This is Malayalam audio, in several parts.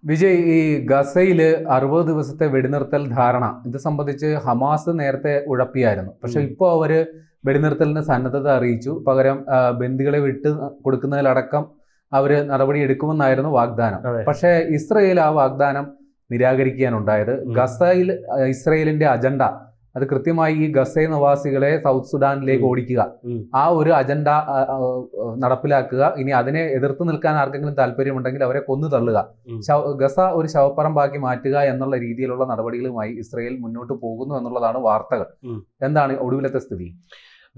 വിജയ്, ഈ ഗസയിൽ 60 ദിവസത്തെ വെടിനിർത്തൽ ധാരണ ഇത് സംബന്ധിച്ച് ഹമാസ് നേരത്തെ ഉഴപ്പിയായിരുന്നു. പക്ഷെ ഇപ്പോൾ അവര് വെടിനിർത്തലിന് സന്നദ്ധത അറിയിച്ചു. പകരം ബന്ദികളെ വിട്ട് കൊടുക്കുന്നതിലടക്കം അവര് നടപടി എടുക്കുമെന്നായിരുന്നു വാഗ്ദാനം. പക്ഷേ ഇസ്രയേൽ ആ വാഗ്ദാനം നിരാകരിക്കാനുണ്ടായത്. ഗസയിൽ ഇസ്രയേലിന്റെ അജണ്ട അത് കൃത്യമായി ഈ ഗസ നിവാസികളെ സൗത്ത് സുഡാനിലേക്ക് ഓടിക്കുക, ആ ഒരു അജണ്ട നടപ്പിലാക്കുക. ഇനി അതിനെ എതിർത്ത് നിൽക്കാൻ ആർക്കെങ്കിലും താല്പര്യമുണ്ടെങ്കിൽ അവരെ കൊന്നു തള്ളുക, ഗസ ഒരു ശവപ്പറമ്പാക്കി മാറ്റുക എന്നുള്ള രീതിയിലുള്ള നടപടികളുമായി ഇസ്രയേൽ മുന്നോട്ട് പോകുന്നു എന്നുള്ളതാണ് വാർത്തകൾ. എന്താണ് ഒടുവിലത്തെ സ്ഥിതി?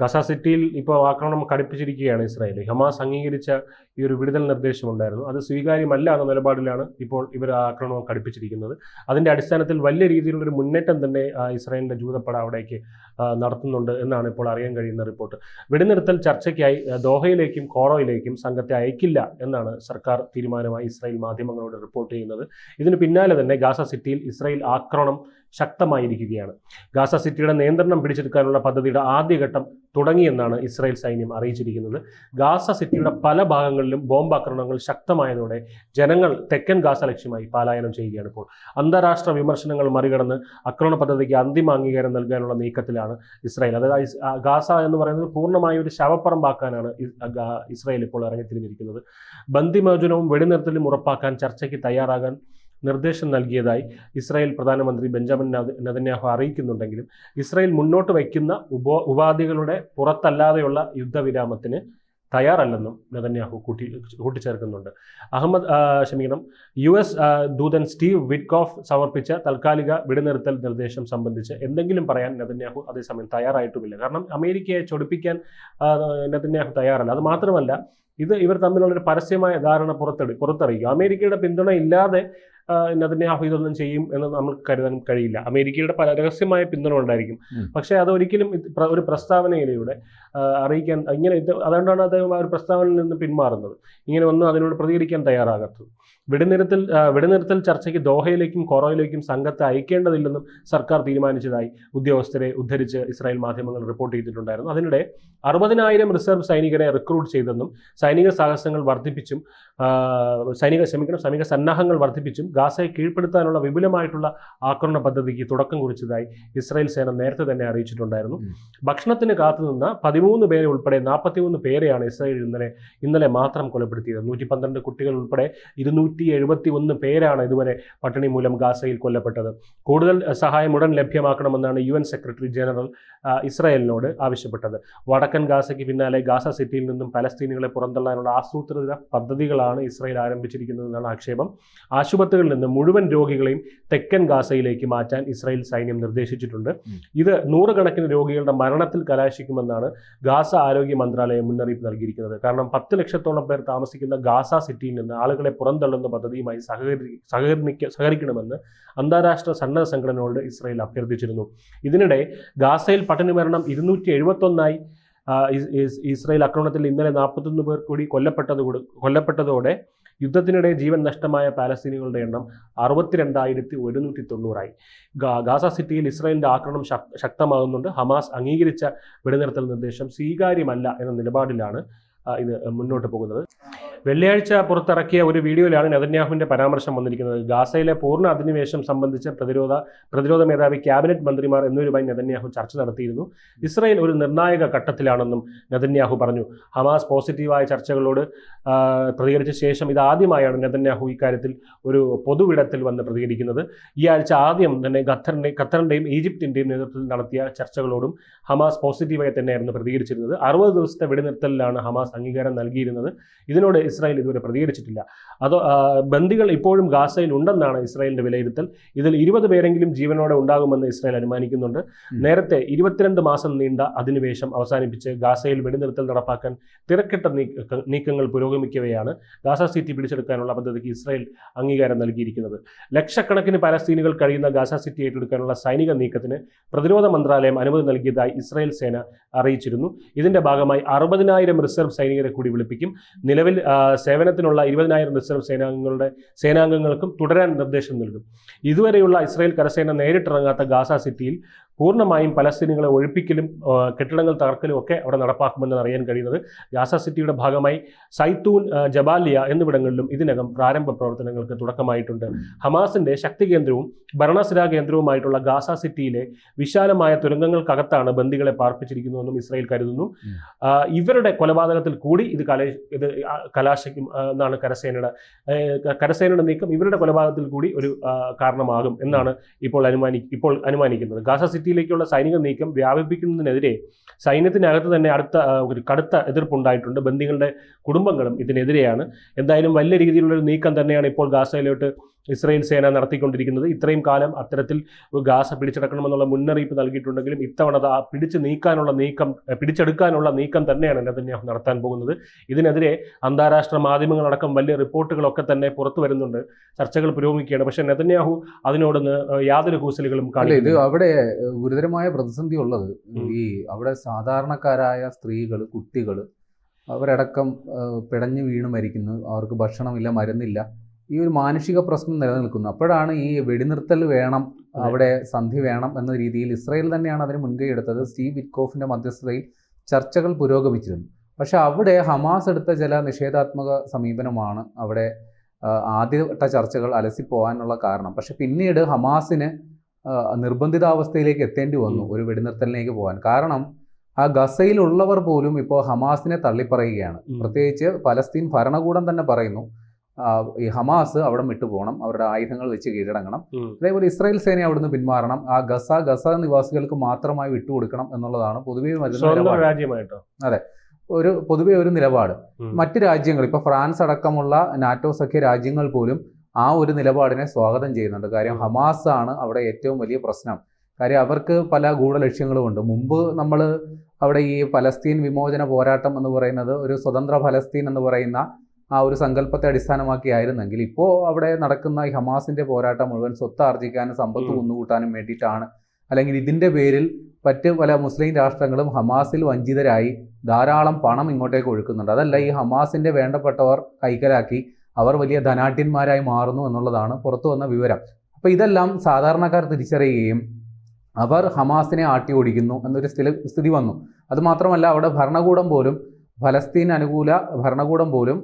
ഗസ സിറ്റിയിൽ ഇപ്പോൾ ആക്രമണം കടുപ്പിച്ചിരിക്കുകയാണ് ഇസ്രായേൽ. ഹമാസ് അംഗീകരിച്ച ഈ ഒരു വിടുതൽ നിർദ്ദേശമുണ്ടായിരുന്നു, അത് സ്വീകാര്യമല്ല എന്ന നിലപാടിലാണ് ഇപ്പോൾ ഇവർ ആക്രമണം കടുപ്പിച്ചിരിക്കുന്നത്. അതിൻ്റെ അടിസ്ഥാനത്തിൽ വലിയ രീതിയിലുള്ളൊരു മുന്നേറ്റം തന്നെ ഇസ്രായേലിൻ്റെ ജൂതപ്പട അവിടേക്ക് നടത്തുന്നുണ്ട് എന്നാണ് ഇപ്പോൾ അറിയാൻ കഴിയുന്ന റിപ്പോർട്ട്. വെടിനിർത്തൽ ചർച്ചയ്ക്കായി ദോഹയിലേക്കും കോറോയിലേക്കും സംഘത്തെ അയക്കില്ല എന്നാണ് സർക്കാർ തീരുമാനമായി ഇസ്രായേൽ മാധ്യമങ്ങളോട് റിപ്പോർട്ട് ചെയ്യുന്നത്. ഇതിന് പിന്നാലെ തന്നെ ഗാസ സിറ്റിയിൽ ഇസ്രായേൽ ആക്രമണം ശക്തമായിരിക്കുകയാണ്. ഗാസ സിറ്റിയുടെ നിയന്ത്രണം പിടിച്ചെടുക്കാനുള്ള പദ്ധതിയുടെ ആദ്യഘട്ടം തുടങ്ങിയെന്നാണ് ഇസ്രായേൽ സൈന്യം അറിയിച്ചിരിക്കുന്നത്. ഗാസ സിറ്റിയുടെ പല ഭാഗങ്ങളിലും ബോംബാക്രമണങ്ങൾ ശക്തമായതോടെ ജനങ്ങൾ തെക്കൻ ഗാസ ലക്ഷ്യമായി പലായനം ചെയ്യുകയാണ്. ഇപ്പോൾ അന്താരാഷ്ട്ര വിമർശനങ്ങൾ മറികടന്ന് ആക്രമണ പദ്ധതിക്ക് അന്തിമ അംഗീകാരം നൽകാനുള്ള നീക്കത്തിലാണ് ഇസ്രായേൽ. അതായത് ഗാസ എന്ന് പറയുന്നത് പൂർണ്ണമായ ഒരു ശവപ്പറമ്പാക്കാനാണ് ഇസ്രായേൽ ഇപ്പോൾ ഇറങ്ങിത്തിരിഞ്ഞിരിക്കുന്നത്. ബന്ദിമോചനവും വെടിനിർത്തലും ഉറപ്പാക്കാൻ ചർച്ചയ്ക്ക് തയ്യാറാകാൻ നിർദ്ദേശം നൽകിയതായി ഇസ്രായേൽ പ്രധാനമന്ത്രി ബെഞ്ചമിൻ നെതന്യാഹു അറിയിക്കുന്നുണ്ടെങ്കിലും ഇസ്രായേൽ മുന്നോട്ട് വയ്ക്കുന്ന ഉപാധികളുടെ പുറത്തല്ലാതെയുള്ള യുദ്ധവിരാമത്തിന് തയ്യാറല്ലെന്നും നെതന്യാഹു കൂട്ടിച്ചേർക്കുന്നുണ്ട്. US ദൂതൻ സ്റ്റീവ് വിറ്റ്കോഫ് സമർപ്പിച്ച താൽക്കാലിക വെടിനിർത്തൽ നിർദ്ദേശം സംബന്ധിച്ച് എന്തെങ്കിലും പറയാൻ നെതന്യാഹു അതേസമയം തയ്യാറായിട്ടുമില്ല. കാരണം അമേരിക്കയെ ചൊടിപ്പിക്കാൻ നെതന്യാഹു തയ്യാറല്ല. അത് മാത്രമല്ല, ഇവർ തമ്മിലുള്ളൊരു പരസ്യമായ ധാരണ പുറത്തറിയിക്കുക. അമേരിക്കയുടെ പിന്തുണ ഇല്ലാതെ നെതന്യാഹു ഇതൊന്നും ചെയ്യും എന്ന് നമുക്ക് കരുതാൻ കഴിയില്ല. അമേരിക്കയുടെ രഹസ്യമായ പിന്തുണ ഉണ്ടായിരിക്കും, പക്ഷേ അതൊരിക്കലും ഒരു പ്രസ്താവനയിലൂടെ അറിയിക്കാൻ അതുകൊണ്ടാണ് അദ്ദേഹം ആ ഒരു പ്രസ്താവനയിൽ നിന്ന് പിന്മാറുന്നത്. ഇങ്ങനെ ഒന്നും അതിനോട് പ്രതികരിക്കാൻ തയ്യാറാകാത്തത്. വെടിനിർത്തൽ ചർച്ചയ്ക്ക് ദോഹയിലേക്കും കൊറോയിലേക്കും സംഘത്തെ അയക്കേണ്ടതില്ലെന്നും സർക്കാർ തീരുമാനിച്ചതായി ഉദ്യോഗസ്ഥരെ ഉദ്ധരിച്ച് ഇസ്രായേൽ മാധ്യമങ്ങൾ റിപ്പോർട്ട് ചെയ്തിട്ടുണ്ടായിരുന്നു. അതിനിടെ 60,000 റിസർവ് സൈനികരെ റിക്രൂട്ട് ചെയ്തെന്നും സൈനിക സന്നാഹങ്ങൾ വർദ്ധിപ്പിച്ചും ഗാസയെ കീഴ്പ്പെടുത്താനുള്ള വിപുലമായിട്ടുള്ള ആക്രമണ പദ്ധതിക്ക് തുടക്കം കുറിച്ചതായി ഇസ്രായേൽ സേന നേരത്തെ തന്നെ അറിയിച്ചിട്ടുണ്ടായിരുന്നു. ഭക്ഷണത്തിന് കാത്തുനിന്ന 13 പേരെ ഉൾപ്പെടെ 43 പേരെയാണ് ഇസ്രായേൽ ഇന്നലെ മാത്രം കൊലപ്പെടുത്തിയത്. 112 കുട്ടികൾ ഉൾപ്പെടെ 271 പേരാണ് ഇതുവരെ പട്ടിണി മൂലം ഗാസയിൽ കൊല്ലപ്പെട്ടത്. കൂടുതൽ സഹായം ഉടൻ ലഭ്യമാക്കണമെന്നാണ് UN സെക്രട്ടറി ജനറൽ ഇസ്രായേലിനോട് ആവശ്യപ്പെട്ടത്. വടക്കൻ ഗാസയ്ക്ക് പിന്നാലെ ഗാസ സിറ്റിയിൽ നിന്നും പലസ്തീനികളെ പുറന്തള്ളാനുള്ള ആസൂത്രിത പദ്ധതികളാണ് ഇസ്രായേൽ ആരംഭിച്ചിരിക്കുന്നതെന്നാണ് ആക്ഷേപം. ആശുപത്രികളിൽ നിന്ന് മുഴുവൻ രോഗികളെയും തെക്കൻ ഗാസയിലേക്ക് മാറ്റാൻ ഇസ്രായേൽ സൈന്യം നിർദ്ദേശിച്ചിട്ടുണ്ട്. ഇത് 100 കണക്കിന് രോഗികളുടെ മരണത്തിൽ കലാശിക്കുമെന്നാണ് ഗാസ ആരോഗ്യ മന്ത്രാലയം മുന്നറിയിപ്പ് നൽകിയിരിക്കുന്നത്. കാരണം 10 ലക്ഷത്തോളം പേർ താമസിക്കുന്ന ഗാസ സിറ്റിയിൽ നിന്ന് ആളുകളെ പുറന്തള്ളുന്ന പദ്ധതിയുമായി സഹകരിക്കണമെന്ന് അന്താരാഷ്ട്ര സന്നദ്ധ സംഘടനകളോട് ഇസ്രായേൽ അഭ്യർത്ഥിച്ചിരുന്നു. ഇതിനിടെ ഗാസയിൽ പട്ടിണി മരണം 271 ഇസ്രായേൽ ആക്രമണത്തിൽ ഇന്നലെ 41 പേർ കൂടി കൊല്ലപ്പെട്ടതോടെ യുദ്ധത്തിനിടെ ജീവൻ നഷ്ടമായ പാലസ്തീനികളുടെ എണ്ണം 62,190 ഗാസ സിറ്റിയിൽ ഇസ്രായേലിന്റെ ആക്രമണം ശക്തമാകുന്നുണ്ട്. ഹമാസ് അംഗീകരിച്ച വെടിനിർത്തൽ നിർദ്ദേശം സ്വീകാര്യമല്ല എന്ന നിലപാടിലാണ് ഇത് മുന്നോട്ട് പോകുന്നത്. വെള്ളിയാഴ്ച പുറത്തിറക്കിയ ഒരു വീഡിയോയിലാണ് നെതന്യാഹുവിന്റെ പരാമർശം വന്നിരിക്കുന്നത്. ഗാസയിലെ പൂർണ്ണ അധിനിവേശം സംബന്ധിച്ച് പ്രതിരോധ മേധാവി ക്യാബിനറ്റ് മന്ത്രിമാർ എന്നിവരുമായി നെതന്യാഹു ചർച്ച നടത്തിയിരുന്നു. ഇസ്രായേൽ ഒരു നിർണായക ഘട്ടത്തിലാണെന്നും നെതന്യാഹു പറഞ്ഞു. ഹമാസ് പോസിറ്റീവായ ചർച്ചകളോട് പ്രതികരിച്ച ശേഷം ഇതാദ്യമായാണ് നെതന്യാഹു ഇക്കാര്യത്തിൽ ഒരു പൊതുവിടത്തിൽ വന്ന് പ്രതികരിക്കുന്നത്. ഈ ആഴ്ച ആദ്യം തന്നെ ഖത്തറിന്റെയും ഈജിപ്തിന്റെയും നേതൃത്വത്തിൽ നടത്തിയ ചർച്ചകളോടും ഹമാസ് പോസിറ്റീവായി തന്നെയായിരുന്നു പ്രതികരിച്ചിരുന്നത്. 60 ദിവസത്തെ വെടിനിർത്തലിലാണ് ഹമാസ് അംഗീകാരം നൽകിയിരുന്നത്. ഇതിനോട് ഇസ്രായേൽ ഇതുവരെ പ്രതികരിച്ചിട്ടില്ല. ബന്ദികൾ ഇപ്പോഴും ഗാസയിൽ ഉണ്ടെന്നാണ് ഇസ്രായേലിന്റെ വിലയിരുത്തൽ. ഇതിൽ 20 പേരെങ്കിലും ജീവനോടെ ഉണ്ടാകുമെന്ന് ഇസ്രായേൽ അനുമാനിക്കുന്നുണ്ട്. നേരത്തെ 22 മാസം നീണ്ട അധിനിവേശം അവസാനിപ്പിച്ച് ഗാസയിൽ വെടിനിർത്തൽ നടപ്പാക്കാൻ തിരക്കിട്ട നീക്കങ്ങൾ പുരോഗമിക്കവെയാണ് ഗാസ സിറ്റി പിടിച്ചെടുക്കാനുള്ള പദ്ധതിക്ക് ഇസ്രായേൽ അംഗീകാരം നൽകിയിരിക്കുന്നത്. ലക്ഷക്കണക്കിന് പലസ്തീനികൾ കഴിയുന്ന ഗാസ സിറ്റി ഏറ്റെടുക്കാനുള്ള സൈനിക നീക്കത്തിന് പ്രതിരോധ മന്ത്രാലയം അനുമതി നൽകിയതായി ഇസ്രായേൽ സേന അറിയിച്ചിരുന്നു. ഇതിന്റെ ഭാഗമായി 60,000 റിസർവ് സൈനികരെ കൂടി വിളിപ്പിക്കും. നിലവിൽ സേവനത്തിനുള്ള 20,000 റിസർവ് സേനാംഗങ്ങൾക്കും തുടരാൻ നിർദ്ദേശം നൽകും. ഇതുവരെയുള്ള ഇസ്രായേൽ കരസേന നേരിട്ടിറങ്ങാത്ത ഗാസ സിറ്റിയിൽ പൂർണ്ണമായും പലസ്തീനികളെ ഒഴിപ്പിക്കലും കെട്ടിടങ്ങൾ തകർക്കലും ഒക്കെ അവിടെ നടപ്പാക്കുമെന്ന് അറിയാൻ കഴിയുന്നത്. ഗാസ സിറ്റിയുടെ ഭാഗമായി സൈത്തൂൻ, ജബാലിയ എന്നിവിടങ്ങളിലും ഇതിനകം പ്രാരംഭ പ്രവർത്തനങ്ങൾക്ക് തുടക്കമായിട്ടുണ്ട്. ഹമാസിന്റെ ശക്തി കേന്ദ്രവും ഭരണസിരാ കേന്ദ്രവുമായിട്ടുള്ള ഗാസ സിറ്റിയിലെ വിശാലമായ തുരങ്കങ്ങൾക്കകത്താണ് ബന്ദികളെ പാർപ്പിച്ചിരിക്കുന്നുവെന്നും ഇസ്രായേൽ കരുതുന്നു. ഇവരുടെ കൊലപാതകത്തിൽ കൂടി ഇത് കലാശിക്കും എന്നാണ് കരസേനയുടെ നീക്കം ഇവരുടെ കൊലപാതകത്തിൽ കൂടി ഒരു കാരണമാകും എന്നാണ് ഇപ്പോൾ അനുമാനിക്കുന്നത്. ഗാസ സിറ്റിയിലേക്കുള്ള സൈനിക നീക്കം വ്യാപിപ്പിക്കുന്നതിനെതിരെ സൈന്യത്തിനകത്ത് തന്നെ കടുത്ത എതിർപ്പുണ്ടായിട്ടുണ്ട്. ബന്ദികളുടെ കുടുംബങ്ങളും ഇതിനെതിരെയാണ്. എന്തായാലും വലിയ രീതിയിലുള്ള ഒരു നീക്കം തന്നെയാണ് ഇപ്പോൾ ഗാസയിലോട്ട് ഇസ്രായേൽ സേന നടത്തിക്കൊണ്ടിരിക്കുന്നത്. ഇത്രയും കാലം അത്തരത്തിൽ ഗാസ പിടിച്ചെടുക്കണമെന്നുള്ള മുന്നറിയിപ്പ് നൽകിയിട്ടുണ്ടെങ്കിലും ഇത്തവണ പിടിച്ചെടുക്കാനുള്ള നീക്കം തന്നെയാണ് നെതന്യാഹു നടത്താൻ പോകുന്നത്. ഇതിനെതിരെ അന്താരാഷ്ട്ര മാധ്യമങ്ങളടക്കം വലിയ റിപ്പോർട്ടുകളൊക്കെ തന്നെ പുറത്തു വരുന്നുണ്ട്. ചർച്ചകൾ പുരോഗമിക്കുകയാണ്. പക്ഷേ നെതന്യാഹു അതിനോട് യാതൊരു കൂസലുകളും കാണില്ല. ഇത് അവിടെ ഗുരുതരമായ പ്രതിസന്ധി ഉള്ളത് ഈ അവിടെ സാധാരണക്കാരായ സ്ത്രീകൾ, കുട്ടികൾ അവരടക്കം പിടഞ്ഞു വീണ് മരിക്കുന്നു. അവർക്ക് ഭക്ഷണമില്ല, മരുന്നില്ല. ഈ ഒരു മാനുഷിക പ്രശ്നം നിലനിൽക്കുന്നു. അപ്പോഴാണ് ഈ വെടിനിർത്തൽ വേണം, അവിടെ സന്ധി വേണം എന്ന രീതിയിൽ ഇസ്രായേൽ തന്നെയാണ് അതിന് മുൻകൈ എടുത്തത്. സ്റ്റീവ് വിറ്റ്കോഫിന്റെ മധ്യസ്ഥതയിൽ ചർച്ചകൾ പുരോഗമിച്ചിരുന്നു. പക്ഷെ അവിടെ ഹമാസ് എടുത്ത ചില നിഷേധാത്മക സമീപനമാണ് അവിടെ ആദ്യഘട്ട ചർച്ചകൾ അലസിപ്പോകാനുള്ള കാരണം. പക്ഷെ പിന്നീട് ഹമാസിന് നിർബന്ധിതാവസ്ഥയിലേക്ക് എത്തേണ്ടി വന്നു ഒരു വെടിനിർത്തലിലേക്ക് പോകാൻ. കാരണം ആ ഗസയിലുള്ളവർ പോലും ഇപ്പോൾ ഹമാസിനെ തള്ളിപ്പറയുകയാണ്. പ്രത്യേകിച്ച് പലസ്തീൻ ഭരണകൂടം തന്നെ പറയുന്നു ഈ ഹമാസ് അവിടെ വിട്ടുപോകണം, അവരുടെ ആയുധങ്ങൾ വെച്ച് കീഴടങ്ങണം. അതേപോലെ ഇസ്രായേൽ സേന അവിടുന്ന് പിന്മാറണം, ആ ഗസ നിവാസികൾക്ക് മാത്രമായി വിട്ടുകൊടുക്കണം എന്നുള്ളതാണ് പൊതുവെ രാജ്യമായിട്ടോ. അതെ, പൊതുവെ ഒരു നിലപാട്. മറ്റ് രാജ്യങ്ങൾ ഇപ്പോൾ ഫ്രാൻസ് അടക്കമുള്ള നാറ്റോ സഖ്യ രാജ്യങ്ങൾ പോലും ആ ഒരു നിലപാടിനെ സ്വാഗതം ചെയ്യുന്നുണ്ട്. കാര്യം ഹമാസ് ആണ് അവിടെ ഏറ്റവും വലിയ പ്രശ്നം. കാര്യം അവർക്ക് പല ഗൂഢലക്ഷ്യങ്ങളുമുണ്ട്. മുമ്പ് നമ്മൾ അവിടെ ഈ പലസ്തീൻ വിമോചന പോരാട്ടം എന്ന് പറയുന്നത് ഒരു സ്വതന്ത്ര ഫലസ്തീൻ എന്ന് പറയുന്ന ആ ഒരു സങ്കല്പത്തെ അടിസ്ഥാനമാക്കിയായിരുന്നെങ്കിൽ ഇപ്പോൾ അവിടെ നടക്കുന്ന ഈ ഹമാസിന്റെ പോരാട്ടം മുഴുവൻ സ്വത്ത് ആർജിക്കാനും സമ്പത്ത് കുന്നുകൂട്ടാനും വേണ്ടിയിട്ടാണ്. അല്ലെങ്കിൽ ഇതിന്റെ പേരിൽ മറ്റ് പല മുസ്ലിം രാഷ്ട്രങ്ങളും ഹമാസിൽ വഞ്ചിതരായി ധാരാളം പണം ഇങ്ങോട്ടേക്ക് ഒഴുക്കുന്നുണ്ട്. അതല്ല, ഈ ഹമാസിന്റെ വേണ്ടപ്പെട്ടവർ കൈക്കലാക്കി അവർ വലിയ ധനാഢ്യന്മാരായി മാറുന്നു എന്നുള്ളതാണ് പുറത്തു വന്ന വിവരം. അപ്പോൾ ഇതെല്ലാം സാധാരണക്കാർ തിരിച്ചറിയുകയും അവർ ഹമാസിനെ ആട്ടി ഓടിക്കുന്നു എന്നൊരു സ്ഥിതി വന്നു. അതുമാത്രമല്ല, അവിടെ ഭരണകൂടം പോലും ഫലസ്തീൻ അനുകൂല ഭരണകൂടം പോലും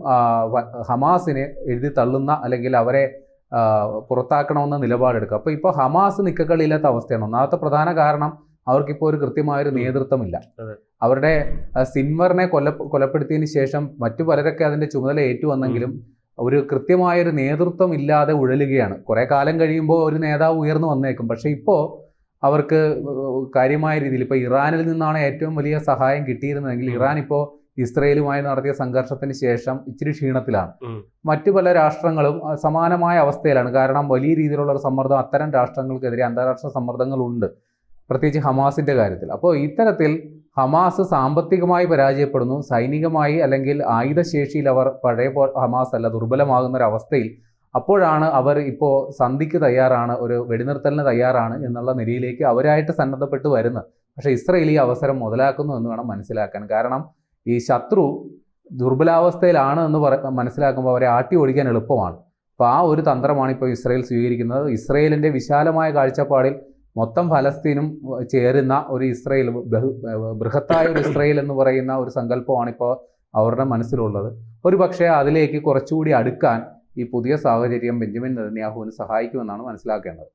ഹമാസിനെ എഴുതി തള്ളുന്ന അല്ലെങ്കിൽ അവരെ പുറത്താക്കണമെന്ന നിലപാടെടുക്കുക. അപ്പോൾ ഇപ്പോൾ ഹമാസ് നിക്കക്കളിയില്ലാത്ത അവസ്ഥയാണ്. ഒന്നാമത്തെ പ്രധാന കാരണം അവർക്കിപ്പോൾ ഒരു കൃത്യമായൊരു നേതൃത്വമില്ല. അവരുടെ സിൻവറിനെ കൊലപ്പെടുത്തിയതിന് ശേഷം മറ്റു പലരൊക്കെ അതിൻ്റെ ചുമതല ഏറ്റുവന്നെങ്കിലും ഒരു കൃത്യമായൊരു നേതൃത്വം ഇല്ലാതെ ഉഴലുകയാണ്. കുറേ കാലം കഴിയുമ്പോൾ ഒരു നേതാവ് ഉയർന്നു വന്നേക്കും. പക്ഷേ ഇപ്പോൾ അവർക്ക് കാര്യമായ രീതിയിൽ ഇപ്പോൾ ഇറാനിൽ നിന്നാണ് ഏറ്റവും വലിയ സഹായം കിട്ടിയിരുന്നതെങ്കിൽ ഇറാൻ ഇപ്പോൾ ഇസ്രയേലുമായി നടത്തിയ സംഘർഷത്തിന് ശേഷം ഇച്ചിരി ക്ഷീണത്തിലാണ്. മറ്റു പല രാഷ്ട്രങ്ങളും സമാനമായ അവസ്ഥയിലാണ്. കാരണം വലിയ രീതിയിലുള്ള ഒരു സമ്മർദ്ദം അത്തരം രാഷ്ട്രങ്ങൾക്കെതിരെ അന്താരാഷ്ട്ര സമ്മർദ്ദങ്ങളുണ്ട്, പ്രത്യേകിച്ച് ഹമാസിന്റെ കാര്യത്തിൽ. അപ്പോൾ ഇത്തരത്തിൽ ഹമാസ് സാമ്പത്തികമായി പരാജയപ്പെടുന്നു, സൈനികമായി അല്ലെങ്കിൽ ആയുധശേഷിയിൽ അവർ പഴയ ഹമാസ് അല്ല, ദുർബലമാകുന്ന ഒരു അവസ്ഥയിൽ. അപ്പോഴാണ് അവർ ഇപ്പോൾ സന്ധിക്ക് തയ്യാറാണ്, ഒരു വെടിനിർത്തലിന് തയ്യാറാണ് എന്നുള്ള നിലയിലേക്ക് അവരായിട്ട് സന്നദ്ധപ്പെട്ട് വരുന്നത്. പക്ഷേ ഇസ്രയേൽ ഈ അവസരം മുതലാക്കുന്നു എന്ന് വേണം മനസ്സിലാക്കാൻ. കാരണം ഈ ശത്രു ദുർബലാവസ്ഥയിലാണ് എന്ന് മനസ്സിലാക്കുമ്പോൾ അവരെ ആട്ടി ഓടിക്കാൻ എളുപ്പമാണ്. അപ്പോൾ ആ ഒരു തന്ത്രമാണ് ഇപ്പോൾ ഇസ്രയേൽ സ്വീകരിക്കുന്നത്. ഇസ്രയേലിൻ്റെ വിശാലമായ കാഴ്ചപ്പാടിൽ മൊത്തം ഫലസ്തീനും ചേരുന്ന ഒരു ഇസ്രയേൽ, ബൃഹത്തായ ഒരു ഇസ്രയേൽ എന്ന് പറയുന്ന ഒരു സങ്കല്പമാണ് ഇപ്പോൾ അവരുടെ മനസ്സിലുള്ളത്. ഒരു പക്ഷേ അതിലേക്ക് കുറച്ചുകൂടി അടുക്കാൻ ഈ പുതിയ സാഹചര്യം ബെഞ്ചമിൻ നെതന്യാഹുവിന് സഹായിക്കുമെന്നാണ് മനസ്സിലാക്കേണ്ടത്.